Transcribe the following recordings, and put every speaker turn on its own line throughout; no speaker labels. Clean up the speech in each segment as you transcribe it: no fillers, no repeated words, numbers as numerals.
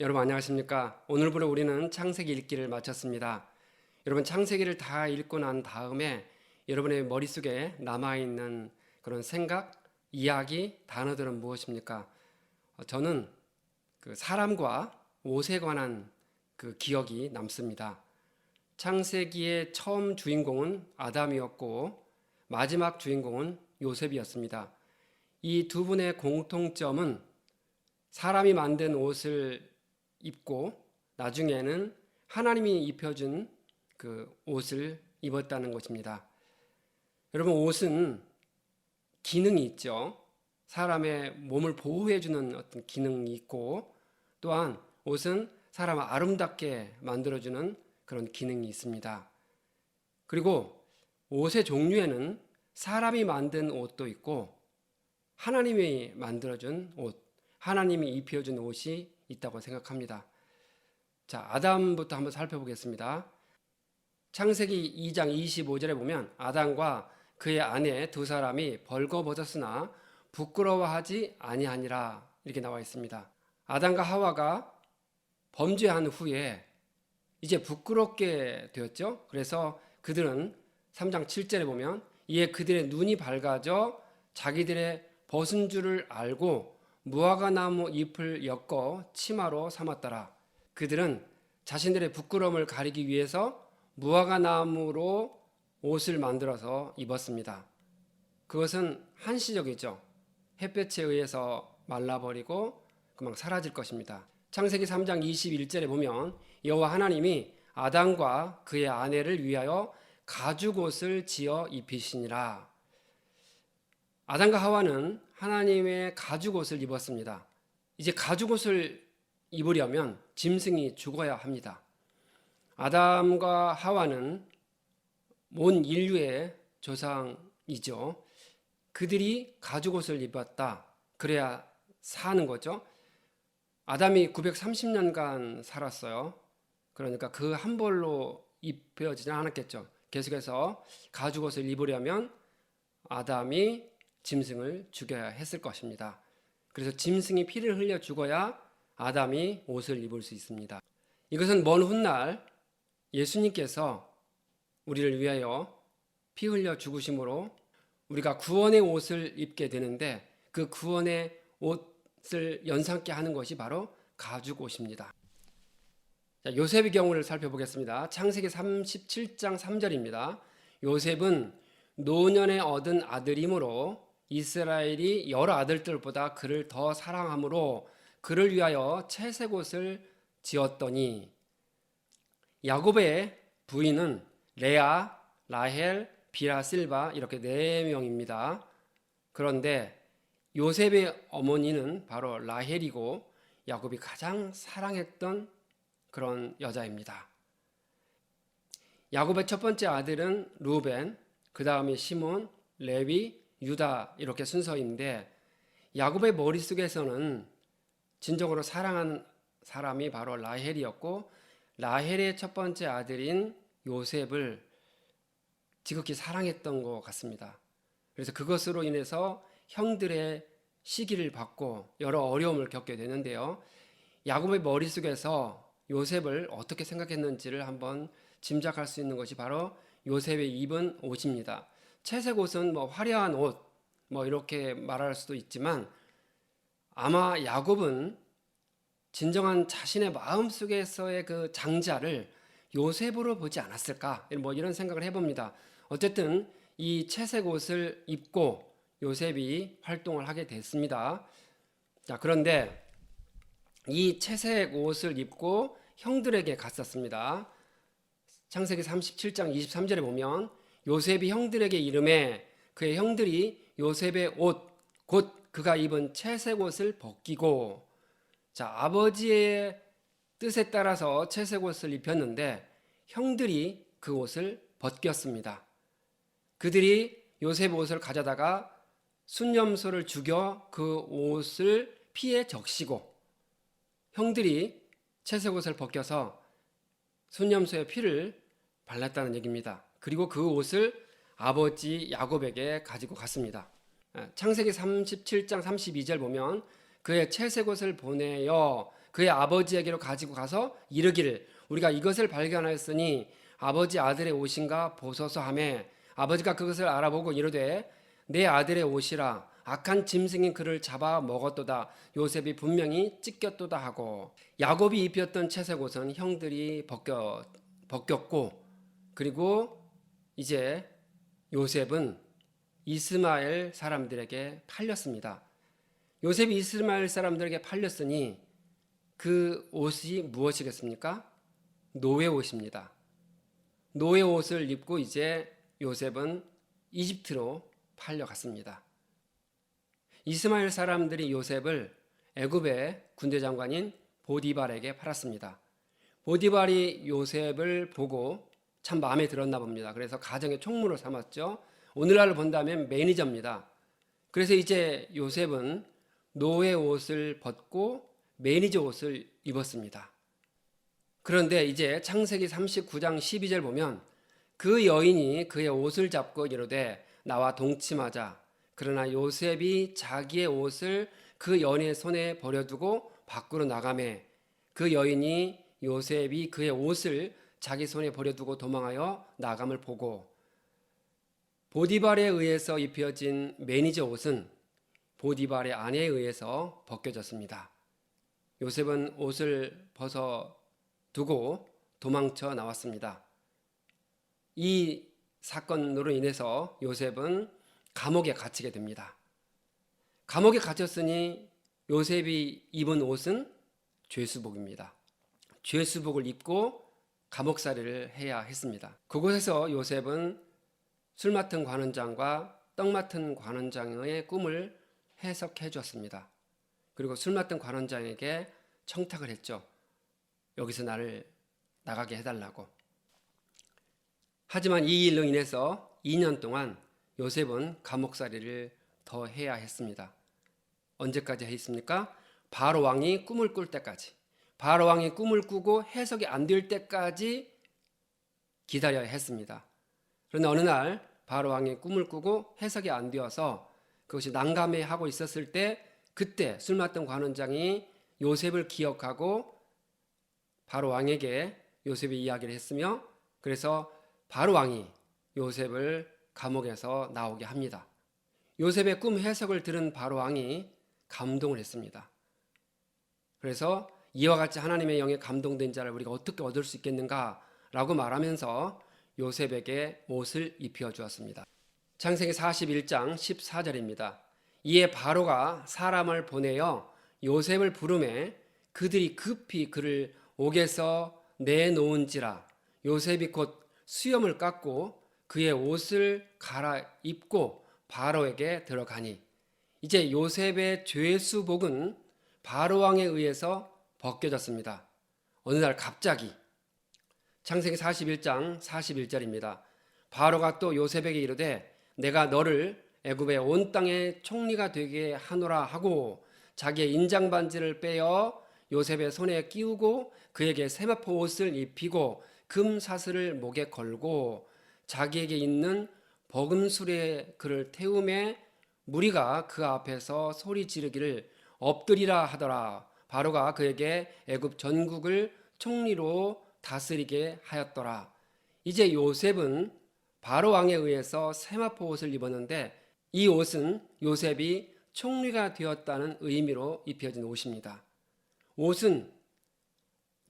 여러분 안녕하십니까? 오늘부로 우리는 창세기 읽기를 마쳤습니다. 여러분 창세기를 다 읽고 난 다음에 여러분의 머릿속에 남아있는 그런 생각, 이야기, 단어들은 무엇입니까? 저는 그 사람과 옷에 관한 그 기억이 남습니다. 창세기의 처음 주인공은 아담이었고 마지막 주인공은 요셉이었습니다. 이 두 분의 공통점은 사람이 만든 옷을 입고 나중에는 하나님이 입혀준 그 옷을 입었다는 것입니다. 여러분, 옷은 기능이 있죠. 사람의 몸을 보호해주는 어떤 기능이 있고, 또한 옷은 사람을 아름답게 만들어주는 그런 기능이 있습니다. 그리고 옷의 종류에는 사람이 만든 옷도 있고 하나님이 만들어준 옷, 하나님이 입혀준 옷이 있다고 생각합니다. 자, 아담부터 한번 살펴보겠습니다. 창세기 2장 25절에 보면 아담과 그의 아내 두 사람이 벌거벗었으나 부끄러워하지 아니하니라 이렇게 나와 있습니다. 아담과 하와가 범죄한 후에 이제 부끄럽게 되었죠. 그래서 그들은 3장 7절에 보면 이에 그들의 눈이 밝아져 자기들의 벗은 줄을 알고 무화과나무 잎을 엮어 치마로 삼았더라. 그들은 자신들의 부끄러움을 가리기 위해서 무화과나무로 옷을 만들어서 입었습니다. 그것은 한시적이죠. 햇볕에 의해서 말라버리고 금방 사라질 것입니다. 창세기 3장 21절에 보면 여호와 하나님이 아담과 그의 아내를 위하여 가죽옷을 지어 입히시니라. 아담과 하와는 하나님의 가죽옷을 입었습니다. 이제 가죽옷을 입으려면 짐승이 죽어야 합니다. 아담과 하와는 온 인류의 조상이죠. 그들이 가죽옷을 입었다. 그래야 사는 거죠. 아담이 930년간 살았어요. 그러니까 그 한 벌로 입혀지지 않았겠죠. 계속해서 가죽옷을 입으려면 아담이 짐승을 죽여야 했을 것입니다. 그래서 짐승이 피를 흘려 죽어야 아담이 옷을 입을 수 있습니다. 이것은 먼 훗날 예수님께서 우리를 위하여 피 흘려 죽으심으로 우리가 구원의 옷을 입게 되는데 그 구원의 옷을 연상케 하는 것이 바로 가죽옷입니다. 자, 요셉의 경우를 살펴보겠습니다. 창세기 37장 3절입니다. 요셉은 노년에 얻은 아들이므로 이스라엘이 여러 아들들보다 그를 더 사랑하므로 그를 위하여 채색옷을 지었더니 야곱의 부인은 레아, 라헬, 비라, 실바 이렇게 4명입니다. 그런데 요셉의 어머니는 바로 라헬이고 야곱이 가장 사랑했던 그런 여자입니다. 야곱의 첫 번째 아들은 루벤, 그 다음에 시몬, 레위, 유다 이렇게 순서인데 야곱의 머릿속에서는 진정으로 사랑한 사람이 바로 라헬이었고 라헬의 첫 번째 아들인 요셉을 지극히 사랑했던 것 같습니다. 그래서 그것으로 인해서 형들의 시기를 받고 여러 어려움을 겪게 되는데요. 야곱의 머릿속에서 요셉을 어떻게 생각했는지를 한번 짐작할 수 있는 것이 바로 요셉의 입은 옷입니다. 채색 옷은 화려한 옷 이렇게 말할 수도 있지만 아마 야곱은 진정한 자신의 마음속에서의 그 장자를 요셉으로 보지 않았을까 이런 생각을 해봅니다. 어쨌든 이 채색 옷을 입고 요셉이 활동을 하게 됐습니다. 자, 그런데 이 채색 옷을 입고 형들에게 갔었습니다. 창세기 37장 23절에 보면 요셉이 형들에게 이르매 그의 형들이 요셉의 옷 곧 그가 입은 채색 옷을 벗기고 자, 아버지의 뜻에 따라서 채색 옷을 입혔는데 형들이 그 옷을 벗겼습니다. 그들이 요셉 옷을 가져다가 순념소를 죽여 그 옷을 피에 적시고 형들이 채색 옷을 벗겨서 순념소의 피를 발랐다는 얘기입니다. 그리고 그 옷을 아버지 야곱에게 가지고 갔습니다. 창세기 37장 32절 보면 그의 채색 옷을 보내어 그의 아버지에게로 가지고 가서 이르기를 우리가 이것을 발견하였으니 아버지 아들의 옷인가 보소서 하매 아버지가 그것을 알아보고 이르되 내 아들의 옷이라 악한 짐승이 그를 잡아 먹었도다. 요셉이 분명히 찢겼도다 하고 야곱이 입혔던 채색 옷은 형들이 벗겼고 그리고 이제 요셉은 이스마엘 사람들에게 팔렸습니다. 요셉이 이스마엘 사람들에게 팔렸으니 그 옷이 무엇이겠습니까? 노예 옷입니다. 노예 옷을 입고 이제 요셉은 이집트로 팔려갔습니다. 이스마엘 사람들이 요셉을 애굽의 군대 장관인 보디발에게 팔았습니다. 보디발이 요셉을 보고 참 마음에 들었나 봅니다. 그래서 가정의 총무로 삼았죠. 오늘날로 본다면 매니저입니다. 그래서 이제 요셉은 노예 옷을 벗고 매니저 옷을 입었습니다. 그런데 이제 창세기 39장 12절 보면 그 여인이 그의 옷을 잡고 이르되 나와 동침하자. 그러나 요셉이 자기의 옷을 그 여인의 손에 버려두고 밖으로 나가매 그 여인이 요셉이 그의 옷을 자기 손에 버려두고 도망하여 나감을 보고 보디발에 의해서 입혀진 매니저 옷은 보디발의 아내에 의해서 벗겨졌습니다. 요셉은 옷을 벗어두고 도망쳐 나왔습니다. 이 사건으로 인해서 요셉은 감옥에 갇히게 됩니다. 감옥에 갇혔으니 요셉이 입은 옷은 죄수복입니다. 죄수복을 입고 감옥살이를 해야 했습니다. 그곳에서 요셉은 술 맡은 관원장과 떡 맡은 관원장의 꿈을 해석해 주었습니다. 그리고 술 맡은 관원장에게 청탁을 했죠. 여기서 나를 나가게 해달라고. 하지만 이 일로 인해서 2년 동안 요셉은 감옥살이를 더 해야 했습니다. 언제까지 했습니까? 바로 왕이 꿈을 꿀 때까지. 바로 왕이 꿈을 꾸고 해석이 안 될 때까지 기다려야 했습니다. 그런데 어느 날 바로 왕이 꿈을 꾸고 해석이 안 되어서 그것이 난감해하고 있었을 때 그때 술 맡은 관원장이 요셉을 기억하고 바로 왕에게 요셉의 이야기를 했으며 그래서 바로 왕이 요셉을 감옥에서 나오게 합니다. 요셉의 꿈 해석을 들은 바로 왕이 감동을 했습니다. 그래서 이와 같이 하나님의 영에 감동된 자를 우리가 어떻게 얻을 수 있겠는가 라고 말하면서 요셉에게 옷을 입혀 주었습니다. 창세기 41장 14절입니다. 이에 바로가 사람을 보내어 요셉을 부르매 그들이 급히 그를 옥에서 내놓은지라 요셉이 곧 수염을 깎고 그의 옷을 갈아입고 바로에게 들어가니 이제 요셉의 죄수복은 바로 왕에 의해서 벗겨졌습니다. 어느 날 갑자기 창세기 41장 41절입니다. 바로가 또 요셉에게 이르되 내가 너를 애굽의 온 땅의 총리가 되게 하노라 하고 자기의 인장 반지를 빼어 요셉의 손에 끼우고 그에게 세마포 옷을 입히고 금 사슬을 목에 걸고 자기에게 있는 버금술에 그를 태우매 무리가 그 앞에서 소리 지르기를 엎드리라 하더라. 바로가 그에게 애굽 전국을 총리로 다스리게 하였더라. 이제 요셉은 바로 왕에 의해서 세마포 옷을 입었는데 이 옷은 요셉이 총리가 되었다는 의미로 입혀진 옷입니다. 옷은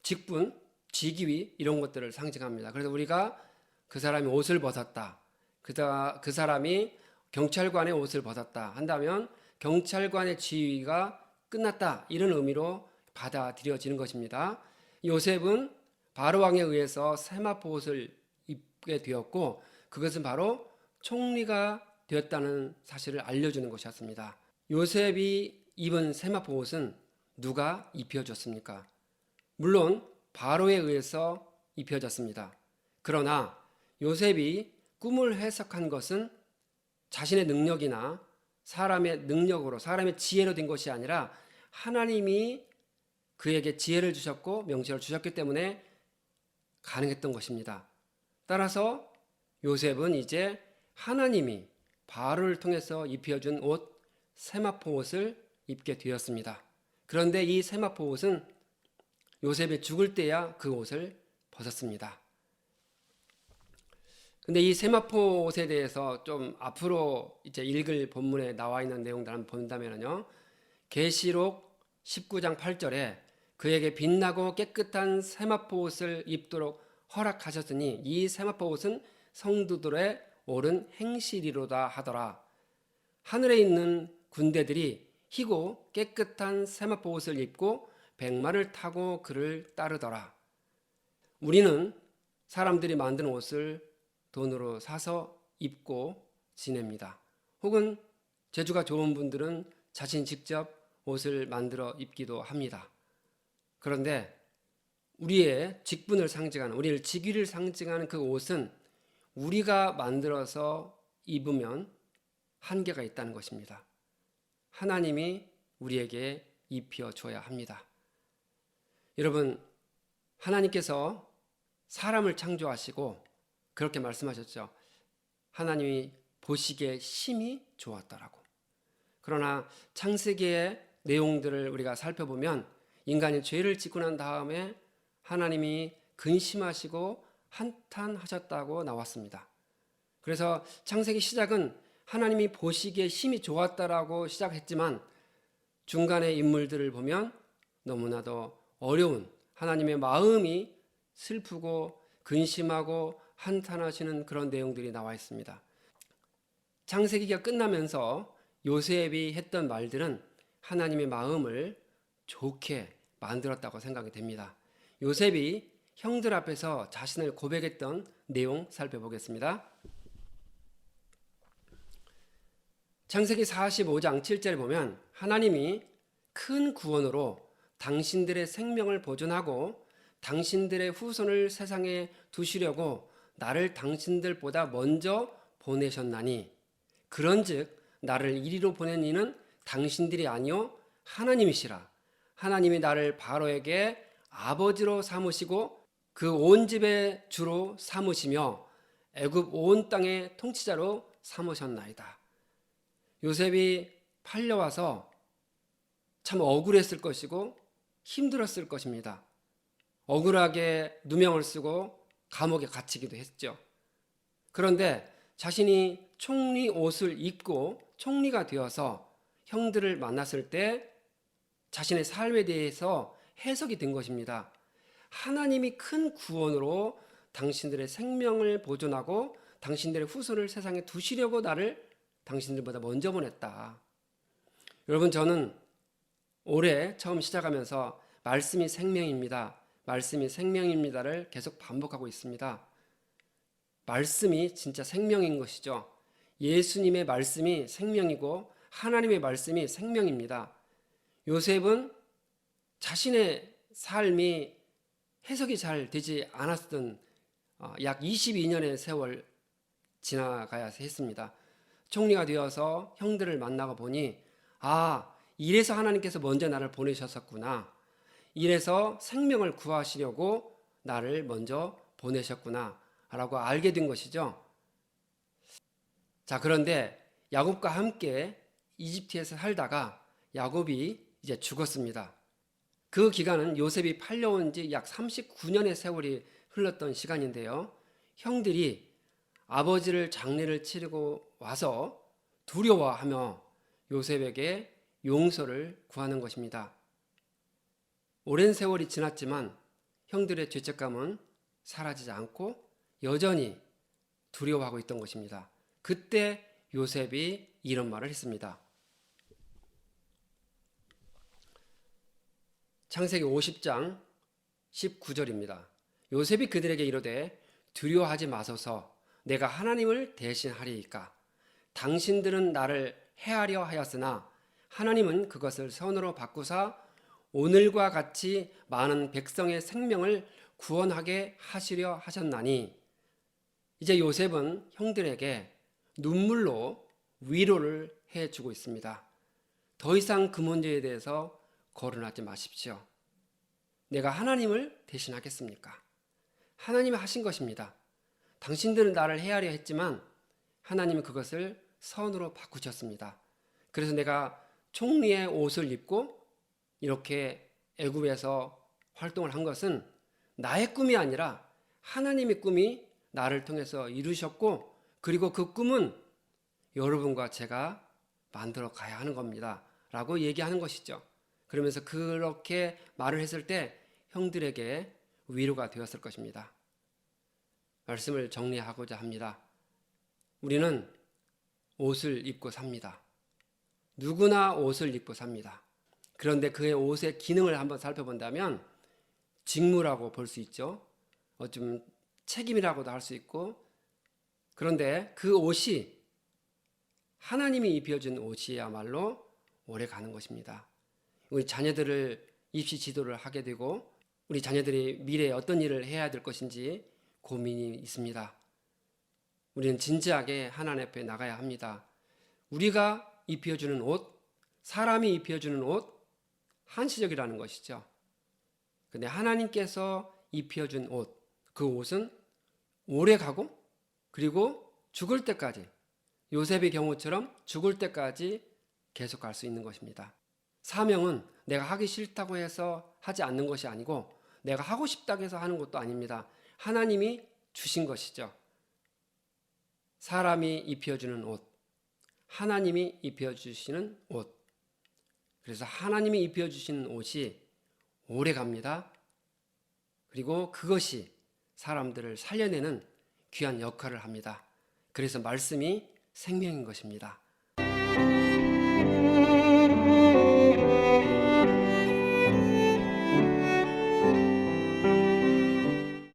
직분, 직위 이런 것들을 상징합니다. 그래서 우리가 그 사람이 옷을 벗었다. 그 사람이 경찰관의 옷을 벗었다 한다면 경찰관의 지위가 끝났다 이런 의미로 받아들여지는 것입니다. 요셉은 바로 왕에 의해서 세마포 옷을 입게 되었고 그것은 바로 총리가 되었다는 사실을 알려주는 것이었습니다. 요셉이 입은 세마포 옷은 누가 입혀줬습니까? 물론 바로에 의해서 입혀졌습니다. 그러나 요셉이 꿈을 해석한 것은 자신의 능력이나 사람의 능력으로 사람의 지혜로 된 것이 아니라 하나님이 그에게 지혜를 주셨고 명철을 주셨기 때문에 가능했던 것입니다. 따라서 요셉은 이제 하나님이 바로를 통해서 입혀준 옷 세마포 옷을 입게 되었습니다. 그런데 이 세마포 옷은 요셉이 죽을 때야 그 옷을 벗었습니다. 근데 이 세마포 옷에 대해서 좀 앞으로 이제 읽을 본문에 나와 있는 내용들 한번 본다면요. 계시록 19장 8절에 그에게 빛나고 깨끗한 세마포 옷을 입도록 허락하셨으니 이 세마포 옷은 성도들의 옳은 행실이로다 하더라. 하늘에 있는 군대들이 희고 깨끗한 세마포 옷을 입고 백마를 타고 그를 따르더라. 우리는 사람들이 만든 옷을 돈으로 사서 입고 지냅니다. 혹은 재주가 좋은 분들은 자신 직접 옷을 만들어 입기도 합니다. 그런데 우리의 직분을 상징하는, 우리의 직위를 상징하는 그 옷은 우리가 만들어서 입으면 한계가 있다는 것입니다. 하나님이 우리에게 입혀줘야 합니다. 여러분, 하나님께서 사람을 창조하시고 그렇게 말씀하셨죠. 하나님이 보시기에 심히 좋았다라고. 그러나 창세기의 내용들을 우리가 살펴보면 인간이 죄를 짓고 난 다음에 하나님이 근심하시고 한탄하셨다고 나왔습니다. 그래서 창세기 시작은 하나님이 보시기에 심히 좋았다라고 시작했지만 중간의 인물들을 보면 너무나도 어려운, 하나님의 마음이 슬프고 근심하고 한탄하시는 그런 내용들이 나와 있습니다. 창세기가 끝나면서 요셉이 했던 말들은 하나님의 마음을 좋게 만들었다고 생각이 됩니다. 요셉이 형들 앞에서 자신을 고백했던 내용 살펴보겠습니다. 창세기 45장 7절에 보면 하나님이 큰 구원으로 당신들의 생명을 보존하고 당신들의 후손을 세상에 두시려고 나를 당신들보다 먼저 보내셨나니 그런즉 나를 이리로 보낸 이는 당신들이 아니요 하나님이시라. 하나님이 나를 바로에게 아버지로 삼으시고 그 온 집의 주로 삼으시며 애굽 온 땅의 통치자로 삼으셨나이다. 요셉이 팔려와서 참 억울했을 것이고 힘들었을 것입니다. 억울하게 누명을 쓰고 감옥에 갇히기도 했죠. 그런데 자신이 총리 옷을 입고 총리가 되어서 형들을 만났을 때 자신의 삶에 대해서 해석이 된 것입니다. 하나님이 큰 구원으로 당신들의 생명을 보존하고 당신들의 후손을 세상에 두시려고 나를 당신들보다 먼저 보냈다. 여러분, 저는 올해 처음 시작하면서 말씀이 생명입니다. 말씀이 생명입니다를 계속 반복하고 있습니다. 말씀이 진짜 생명인 것이죠. 예수님의 말씀이 생명이고 하나님의 말씀이 생명입니다. 요셉은 자신의 삶이 해석이 잘 되지 않았던 약 22년의 세월 지나가야 했습니다. 총리가 되어서 형들을 만나고 보니 이래서 하나님께서 먼저 나를 보내셨었구나. 이래서 생명을 구하시려고 나를 먼저 보내셨구나 라고 알게 된 것이죠. 자, 그런데 야곱과 함께 이집트에서 살다가 야곱이 이제 죽었습니다. 그 기간은 요셉이 팔려온 지 약 39년의 세월이 흘렀던 시간인데요. 형들이 아버지를 장례를 치르고 와서 두려워하며 요셉에게 용서를 구하는 것입니다. 오랜 세월이 지났지만 형들의 죄책감은 사라지지 않고 여전히 두려워하고 있던 것입니다. 그때 요셉이 이런 말을 했습니다. 창세기 50장 19절입니다. 요셉이 그들에게 이르되 두려워하지 마소서 내가 하나님을 대신하리이까 당신들은 나를 해하려 하였으나 하나님은 그것을 선으로 바꾸사 오늘과 같이 많은 백성의 생명을 구원하게 하시려 하셨나니 이제 요셉은 형들에게 눈물로 위로를 해주고 있습니다. 더 이상 그 문제에 대해서 거론하지 마십시오. 내가 하나님을 대신하겠습니까? 하나님이 하신 것입니다. 당신들은 나를 해하려 했지만 하나님은 그것을 선으로 바꾸셨습니다. 그래서 내가 총리의 옷을 입고 이렇게 애굽에서 활동을 한 것은 나의 꿈이 아니라 하나님의 꿈이 나를 통해서 이루셨고, 그리고 그 꿈은 여러분과 제가 만들어 가야 하는 겁니다 라고 얘기하는 것이죠. 그러면서 그렇게 말을 했을 때 형들에게 위로가 되었을 것입니다. 말씀을 정리하고자 합니다. 우리는 옷을 입고 삽니다. 누구나 옷을 입고 삽니다. 그런데 그의 옷의 기능을 한번 살펴본다면 직무라고 볼 수 있죠. 좀 책임이라고도 할 수 있고, 그런데 그 옷이 하나님이 입혀준 옷이야말로 오래 가는 것입니다. 우리 자녀들을 입시 지도를 하게 되고 우리 자녀들이 미래에 어떤 일을 해야 될 것인지 고민이 있습니다. 우리는 진지하게 하나님 앞에 나가야 합니다. 우리가 입혀주는 옷, 사람이 입혀주는 옷, 한시적이라는 것이죠. 근데 하나님께서 입혀준 옷, 그 옷은 오래 가고, 그리고 죽을 때까지, 요셉의 경우처럼 죽을 때까지 계속 갈 수 있는 것입니다. 사명은 내가 하기 싫다고 해서 하지 않는 것이 아니고, 내가 하고 싶다고 해서 하는 것도 아닙니다. 하나님이 주신 것이죠. 사람이 입혀주는 옷, 하나님이 입혀주시는 옷. 그래서 하나님이 입혀주시는 옷이 오래 갑니다. 그리고 그것이 사람들을 살려내는 귀한 역할을 합니다. 그래서 말씀이 생명인 것입니다.